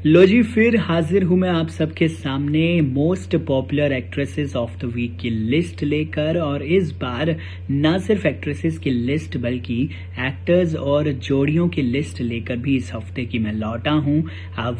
लो जी, फिर हाजिर हूँ मैं आप सबके सामने most popular actresses of the week की लिस्ट लेकर। और इस बार ना सिर्फ एक्ट्रेसेस की लिस्ट बल्कि एक्टर्स और जोड़ियों की लिस्ट लेकर भी इस हफ्ते की मैं लौटा हूँ।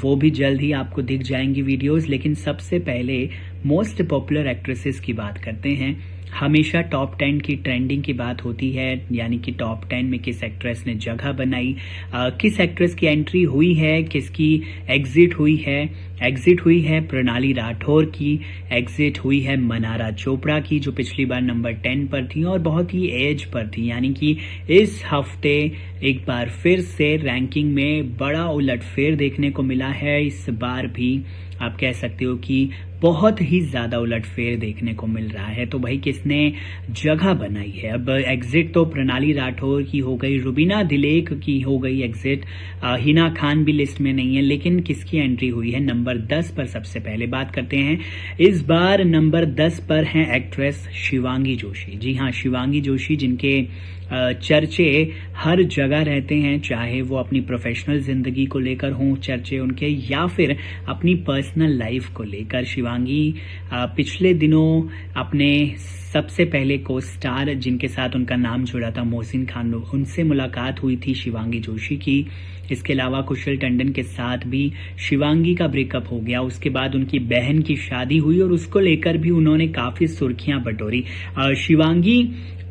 वो भी जल्द ही आपको दिख जाएंगी वीडियोस। लेकिन सबसे पहले मोस्ट पॉपुलर एक्ट्रेसेस की बात करते हैं। हमेशा टॉप 10 की ट्रेंडिंग की बात होती है, यानी कि टॉप 10 में किस एक्ट्रेस ने जगह बनाई, किस एक्ट्रेस की एंट्री हुई है, किसकी एग्जिट हुई है। एग्जिट हुई है प्रणाली राठौर की, एग्जिट हुई है मनारा चोपड़ा की जो पिछली बार नंबर 10 पर थी और बहुत ही एज पर थी। यानी कि इस हफ्ते एक बार फिर से रैंकिंग में बड़ा उलटफेर देखने को मिला है। इस बार भी आप कह सकते हो कि बहुत ही ज़्यादा उलटफेर देखने को मिल रहा है। तो भाई किसने जगह बनाई है? अब एग्जिट तो प्रणाली राठौर की हो गई, रुबीना दिलेक की हो गई एग्जिट, हिना खान भी लिस्ट में नहीं है। लेकिन किसकी एंट्री हुई है नंबर 10 पर? सबसे पहले बात करते हैं। इस बार नंबर 10 पर हैं एक्ट्रेस शिवांगी जोशी। जी हाँ, शिवांगी जोशी जिनके चर्चे हर जगह रहते हैं, चाहे वो अपनी प्रोफेशनल ज़िंदगी को लेकर हों चर्चे उनके, या फिर अपनी पर्सनल लाइफ को लेकर। शिवांगी पिछले दिनों अपने सबसे पहले को स्टार जिनके साथ उनका नाम जुड़ा था मोहसिन खान, उनसे मुलाकात हुई थी शिवांगी जोशी की। इसके अलावा कुशल टंडन के साथ भी शिवांगी का ब्रेकअप हो गया। उसके बाद उनकी बहन की शादी हुई और उसको लेकर भी उन्होंने काफ़ी सुर्खियां बटोरी। शिवांगी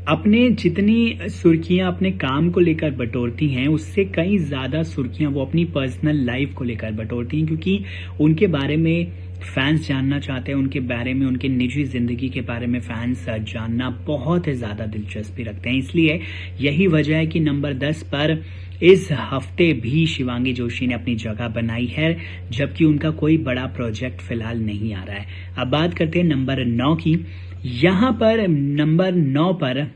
अपने जितनी सुर्खियां अपने काम को लेकर बटोरती हैं, उससे कई ज़्यादा सुर्खियां वो अपनी पर्सनल लाइफ को लेकर बटोरती हैं, क्योंकि उनके बारे में फैंस जानना चाहते हैं, उनके बारे में, उनके निजी ज़िंदगी के बारे में फैंस जानना बहुत ज़्यादा दिलचस्पी रखते हैं। इसलिए यही वजह है कि नंबर 10 पर इस हफ्ते भी शिवांगी जोशी ने अपनी जगह बनाई है, जबकि उनका कोई बड़ा प्रोजेक्ट फिलहाल नहीं आ रहा है। अब बात करते हैं नंबर 9 की। यहाँ पर नंबर 9 पर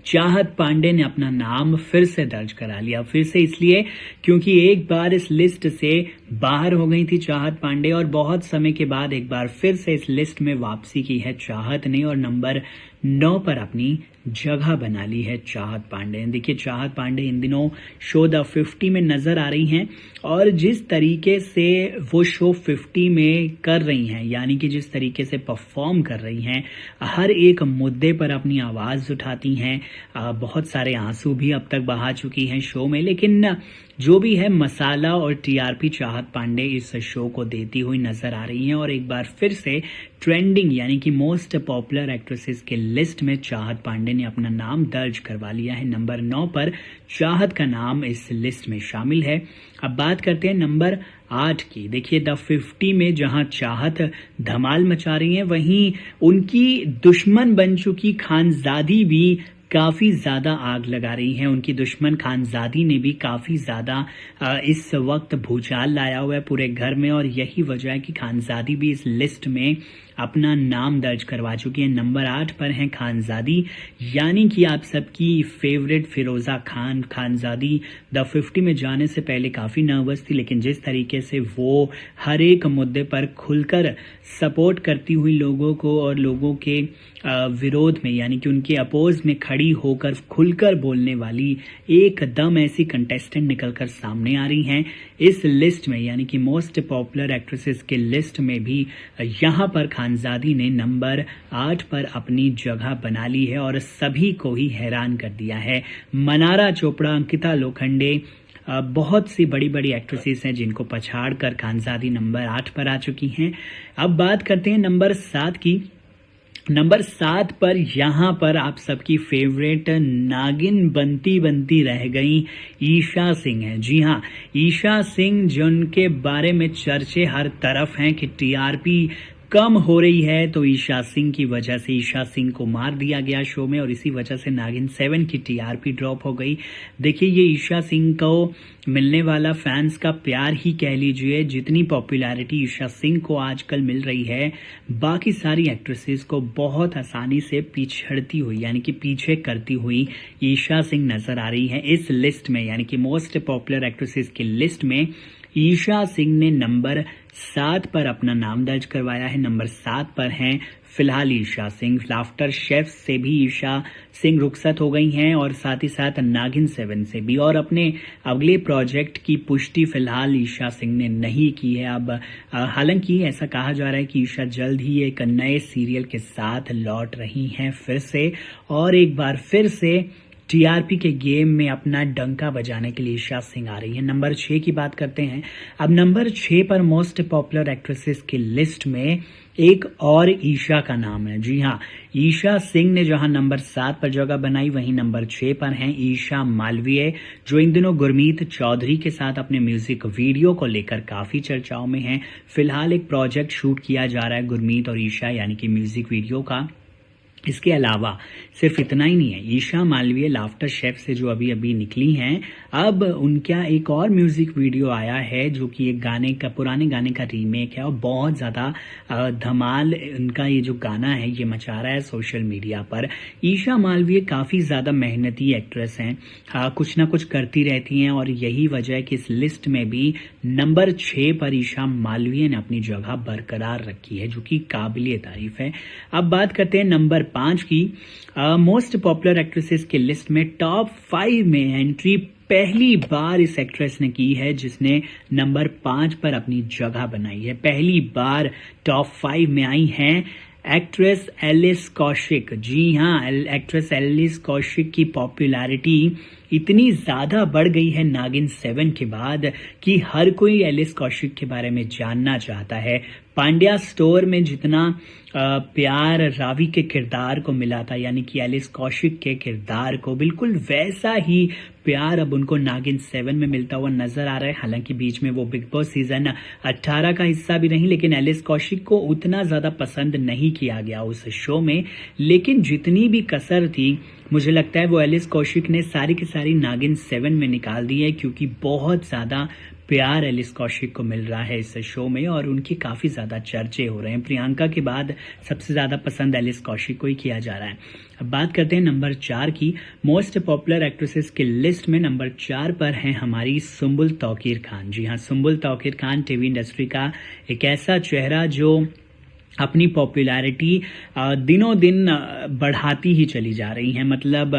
चाहत पांडे ने अपना नाम फिर से दर्ज करा लिया। फिर से इसलिए क्योंकि एक बार इस लिस्ट से बाहर हो गई थी चाहत पांडे, और बहुत समय के बाद एक बार फिर से इस लिस्ट में वापसी की है चाहत ने, और नंबर 9 पर अपनी जगह बना ली है चाहत पांडे। देखिए, चाहत पांडे इन दिनों शो द 50 में नजर आ रही हैं, और जिस तरीके से वो शो 50 में कर रही हैं, यानी कि जिस तरीके से परफॉर्म कर रही हैं, हर एक मुद्दे पर अपनी आवाज़ उठाती हैं। बहुत सारे आंसू भी अब तक बहा चुकी हैं शो में। लेकिन जो भी है, मसाला और टीआरपी चाहत पांडे इस शो को देती हुई नजर आ रही हैं, और एक बार फिर से ट्रेंडिंग यानी कि मोस्ट पॉपुलर एक्ट्रेसेस के लिस्ट में चाहत पांडे ने अपना नाम दर्ज करवा लिया है। नंबर 9 पर चाहत का नाम इस लिस्ट में शामिल है। अब बात करते हैं नंबर 8 की। देखिए, द 50 में जहां चाहत धमाल मचा रही हैं, वहीं उनकी दुश्मन बन चुकी खानजादी भी काफ़ी ज़्यादा आग लगा रही हैं। उनकी दुश्मन खानजादी ने भी काफ़ी ज़्यादा इस वक्त भूचाल लाया हुआ है पूरे घर में, और यही वजह है कि खानजादी भी इस लिस्ट में अपना नाम दर्ज करवा चुकी है। नंबर 8 पर हैं खानजादी, यानी कि आप सबकी favourite Firoza Khan. Khanzaadi the 50 में जाने से पहले काफ़ी नर्वस थी, लेकिन जिस तरीके से वो हर एक मुद्दे पर खुलकर सपोर्ट करती हुई लोगों को, और लोगों के विरोध में यानी कि उनके अपोज में खड़ी होकर खुलकर बोलने वाली एकदम ऐसी कंटेस्टेंट निकलकर सामने आ रही हैं इस लिस्ट में, यानी कि मोस्ट पॉपुलर एक्ट्रेसेस के लिस्ट में भी यहाँ पर खानजादी ने नंबर 8 पर अपनी जगह बना ली है और सभी को ही हैरान कर दिया है। मनारा चोपड़ा, अंकिता लोखंडे, बहुत सी बड़ी बड़ी एक्ट्रेसेस हैं जिनको पछाड़ कर खानजादी नंबर 8 पर आ चुकी हैं। अब बात करते हैं नंबर 7 की। नंबर 7 पर यहाँ पर आप सबकी फेवरेट नागिन बनती बनती रह गई ईशा सिंह है। जी हाँ, ईशा सिंह जिनके बारे में चर्चे हर तरफ हैं कि टीआरपी कम हो रही है, तो ईशा सिंह की वजह से ईशा सिंह को मार दिया गया शो में, और इसी वजह से नागिन 7 की टीआरपी ड्रॉप हो गई। देखिए, ये ईशा सिंह को मिलने वाला फैंस का प्यार ही कह लीजिए। जितनी पॉपुलैरिटी ईशा सिंह को आजकल मिल रही है, बाकी सारी एक्ट्रेसेस को बहुत आसानी से पिछड़ती हुई यानी कि पीछे करती हुई ईशा सिंह नजर आ रही है इस लिस्ट में, यानी कि मोस्ट पॉपुलर एक्ट्रेसेस की लिस्ट में ईशा सिंह ने नंबर 7 पर अपना नाम दर्ज करवाया है। नंबर 7 पर हैं फिलहाल ईशा सिंह लाफ्टर शेफ से भी ईशा सिंह रुखसत हो गई हैं और साथ ही साथ नागिन 7 से भी, और अपने अगले प्रोजेक्ट की पुष्टि फिलहाल ईशा सिंह ने नहीं की है। अब हालांकि ऐसा कहा जा रहा है कि ईशा जल्द ही एक नए सीरियल के साथ लौट रही हैं फिर से, और एक बार फिर से टीआरपी के गेम में अपना डंका बजाने के लिए ईशा सिंह आ रही है। नंबर 6 की बात करते हैं। अब नंबर 6 पर मोस्ट पॉपुलर एक्ट्रेसेस की लिस्ट में एक और ईशा का नाम है। जी हाँ, ईशा सिंह ने जहां नंबर 7 पर जगह बनाई, वहीं नंबर 6 पर हैं ईशा मालवीय, जो इन दिनों गुरमीत चौधरी के साथ अपने म्यूजिक वीडियो को लेकर काफी चर्चाओं में हैं। फिलहाल एक प्रोजेक्ट शूट किया जा रहा है गुरमीत और ईशा यानी कि म्यूजिक वीडियो का। इसके अलावा सिर्फ इतना ही नहीं है, ईशा मालवीय लाफ्टर शेफ से जो अभी अभी निकली हैं, अब उनका एक और म्यूजिक वीडियो आया है जो कि एक गाने का, पुराने गाने का रीमेक है, और बहुत ज़्यादा धमाल उनका ये जो गाना है ये मचा रहा है सोशल मीडिया पर। ईशा मालवीय काफ़ी ज़्यादा मेहनती एक्ट्रेस हैं, कुछ ना कुछ करती रहती हैं, और यही वजह है कि इस लिस्ट में भी नंबर 6 पर ईशा मालवीय ने अपनी जगह बरकरार रखी है, जो कि काबिलिए तारीफ है। अब बात करते हैं नंबर 5 की। मोस्ट पॉपुलर एक्ट्रेसेस के लिस्ट में टॉप 5 में एंट्री पहली बार इस एक्ट्रेस ने की है, जिसने नंबर 5 पर अपनी जगह बनाई है। पहली बार टॉप 5 में आई हैं एक्ट्रेस एलिस कौशिक। जी हाँ, एक्ट्रेस एलिस कौशिक की पॉपुलैरिटी इतनी ज़्यादा बढ़ गई है नागिन 7 के बाद कि हर कोई एलिस कौशिक के बारे में जानना चाहता है। पांड्या स्टोर में जितना प्यार रावी के किरदार को मिला था, यानी कि एलिस कौशिक के किरदार को, बिल्कुल वैसा ही प्यार अब उनको नागिन 7 में मिलता हुआ नजर आ रहा है। हालांकि बीच में वो बिग बॉस सीजन 18 का हिस्सा भी नहीं, लेकिन एलिस कौशिक को उतना ज़्यादा पसंद नहीं किया गया उस शो में। लेकिन जितनी भी कसर थी, मुझे लगता है वो एलिस कौशिक ने सारी की सारी नागिन 7 में निकाल दी है, क्योंकि बहुत ज़्यादा प्यार एलिस कौशिक को मिल रहा है इस शो में, और उनके काफ़ी ज़्यादा चर्चे हो रहे हैं। प्रियंका के बाद सबसे ज़्यादा पसंद एलिस कौशिक को ही किया जा रहा है। अब बात करते हैं नंबर 4 की। मोस्ट पॉपुलर एक्ट्रेसेस की लिस्ट में नंबर 4 पर हैं हमारी सुम्बुल तौकीर खान। जी हाँ, सुम्बुल तौकीर खान टीवी इंडस्ट्री का एक ऐसा चेहरा जो अपनी पॉपुलैरिटी दिनों दिन बढ़ाती ही चली जा रही हैं। मतलब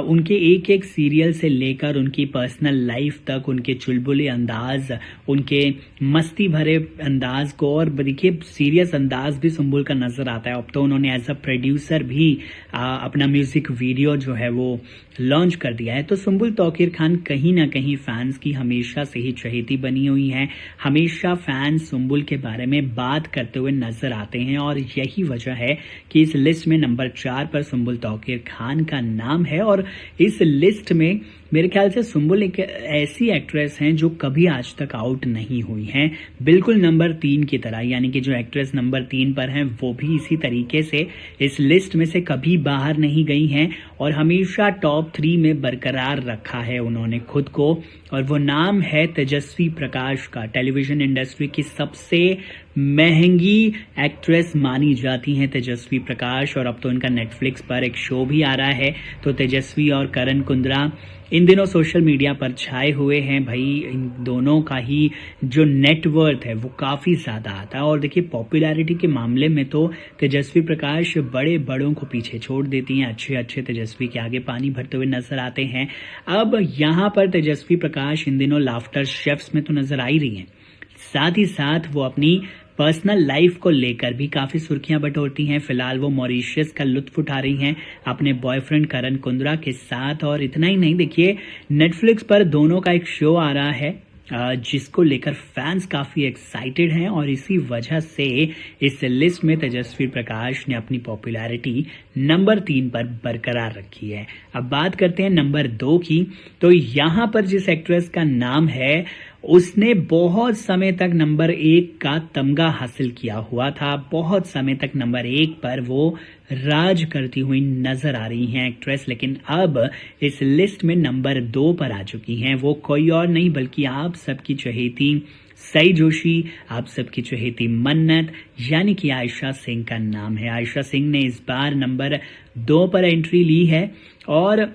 उनके एक एक सीरियल से लेकर उनकी पर्सनल लाइफ तक, उनके चुलबुले अंदाज, उनके मस्ती भरे अंदाज को, और देखिए सीरियस अंदाज भी सुम्बुल का नज़र आता है। अब तो उन्होंने एज अ प्रोड्यूसर भी अपना म्यूज़िक वीडियो जो है वो लॉन्च कर दिया है। तो सुम्बुल तौकीर खान कहीं ना कहीं फैंस की हमेशा से ही चहेती बनी हुई हैं। हमेशा फैंस सुम्बुल के बारे में बात करते हुए नजर आते हैं, और यही वजह है कि इस लिस्ट में नंबर 4 पर सुम्बुल तौकीर खान का नाम है। और इस लिस्ट में मेरे ख्याल से सुम्बुल एक ऐसी एक्ट्रेस हैं जो कभी आज तक आउट नहीं हुई हैं, बिल्कुल नंबर 3 की तरह। यानी कि जो एक्ट्रेस नंबर 3 पर हैं वो भी इसी तरीके से इस लिस्ट में से कभी बाहर नहीं गई हैं, और हमेशा टॉप 3 में बरकरार रखा है उन्होंने खुद को। और वो नाम है तेजस्वी प्रकाश का। टेलीविजन इंडस्ट्री की सबसे महंगी एक्ट्रेस मानी जाती हैं तेजस्वी प्रकाश, और अब तो उनका नेटफ्लिक्स पर एक शो भी आ रहा है। तो तेजस्वी और करण कुंद्रा इन दिनों सोशल मीडिया पर छाए हुए हैं। भाई इन दोनों का ही जो नेटवर्थ है वो काफ़ी ज़्यादा आता है, और देखिए पॉपुलैरिटी के मामले में तो तेजस्वी प्रकाश बड़े बड़ों को पीछे छोड़ देती हैं। अच्छे अच्छे तेजस्वी के आगे पानी भरते हुए नजर आते हैं। अब यहाँ पर तेजस्वी प्रकाश इन दिनों लाफ्टर शेफ्स में तो नजर आ ही रही हैं, साथ ही साथ वो अपनी पर्सनल लाइफ को लेकर भी काफ़ी सुर्खियां बटोरती हैं। फिलहाल वो मॉरिशस का लुत्फ उठा रही हैं अपने बॉयफ्रेंड करण कुंद्रा के साथ। और इतना ही नहीं, देखिए नेटफ्लिक्स पर दोनों का एक शो आ रहा है जिसको लेकर फैंस काफ़ी एक्साइटेड हैं, और इसी वजह से इस लिस्ट में तेजस्वी प्रकाश ने अपनी पॉपुलैरिटी नंबर 3 पर बरकरार रखी है। अब बात करते हैं नंबर 2 की। तो यहाँ पर जिस एक्ट्रेस का नाम है, उसने बहुत समय तक नंबर 1 का तमगा हासिल किया हुआ था। बहुत समय तक नंबर 1 पर वो राज करती हुई नजर आ रही हैं एक्ट्रेस, लेकिन अब इस लिस्ट में नंबर 2 पर आ चुकी हैं। वो कोई और नहीं बल्कि आप सबकी चहेती सई जोशी, आप सबकी चहेती मन्नत, यानी कि आयशा सिंह का नाम है। आयशा सिंह ने इस बार नंबर 2 पर एंट्री ली है, और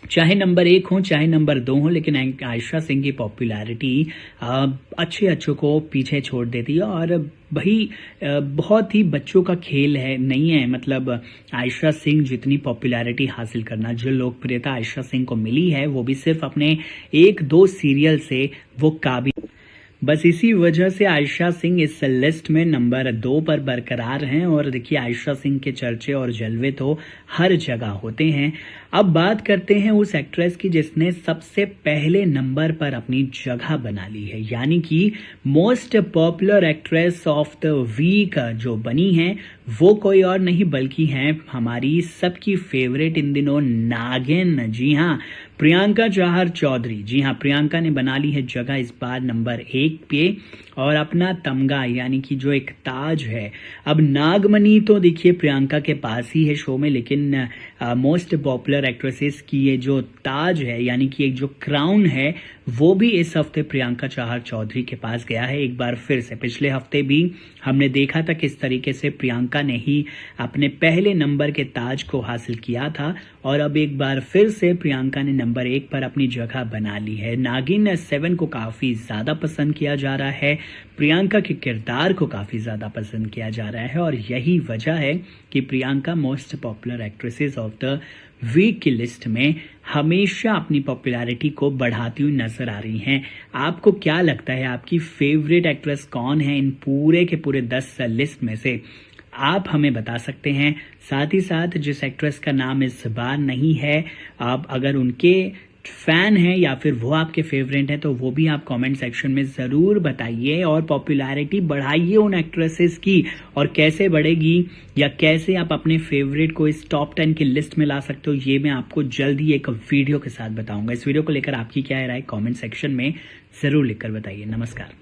चाहे नंबर 1 हो चाहे नंबर 2 हो, लेकिन आयशा सिंह की पॉपुलैरिटी अच्छे अच्छों को पीछे छोड़ देती है। और भाई बहुत ही बच्चों का खेल है नहीं है, मतलब आयशा सिंह जितनी पॉपुलैरिटी हासिल करना, जो लोकप्रियता आयशा सिंह को मिली है वो भी सिर्फ अपने 1-2 सीरियल से वो काबिल। बस इसी वजह से आयशा सिंह इस लिस्ट में नंबर 2 पर बरकरार हैं। और देखिए आयशा सिंह के चर्चे और जलवे तो हर जगह होते हैं। अब बात करते हैं उस एक्ट्रेस की जिसने सबसे पहले नंबर पर अपनी जगह बना ली है, यानी कि most popular actress of the week जो बनी है वो कोई और नहीं बल्कि हैं हमारी सबकी फेवरेट इन दिनों नागिन। जी हाँ, प्रियंका चहर चौधरी। जी हाँ, प्रियंका ने बना ली है जगह इस बार नंबर 1 पे और अपना तमगा यानी कि जो एक ताज है। अब नागमणि तो देखिए प्रियंका के पास ही है शो में, लेकिन मोस्ट पॉपुलर एक्ट्रेसेस की ये जो ताज है यानी कि एक जो क्राउन है वो भी इस हफ्ते प्रियंका चहर चौधरी के पास गया है एक बार फिर से। पिछले हफ्ते भी हमने देखा था किस तरीके से प्रियंका ने ही अपने पहले नंबर के ताज को हासिल किया था और अब एक बार फिर से प्रियंका ने नंबर 1 पर अपनी जगह बना ली है। नागिन 7 को काफी ज्यादा पसंद किया जा रहा है, प्रियंका के किरदार को काफी ज्यादा पसंद किया जा रहा है और यही वजह है कि Priyanka most popular actresses of the week की लिस्ट में हमेशा अपनी पॉपुलैरिटी को बढ़ाती हुई नजर आ रही हैं। आपको क्या लगता है आपकी फेवरेट एक्ट्रेस कौन है इन पूरे के पूरे 10 लिस्ट में से? आप हमें बता सकते हैं। साथ ही साथ जिस एक्ट्रेस का नाम इस बार नहीं है, आप अगर उनके फैन हैं या फिर वो आपके फेवरेट हैं तो वो भी आप कमेंट सेक्शन में ज़रूर बताइए और पॉपुलैरिटी बढ़ाइए उन एक्ट्रेसेस की। और कैसे बढ़ेगी या कैसे आप अपने फेवरेट को इस टॉप 10 की लिस्ट में ला सकते हो ये मैं आपको जल्द ही एक वीडियो के साथ बताऊंगा। इस वीडियो को लेकर आपकी क्या राय कमेंट सेक्शन में ज़रूर लिखकर बताइए। नमस्कार।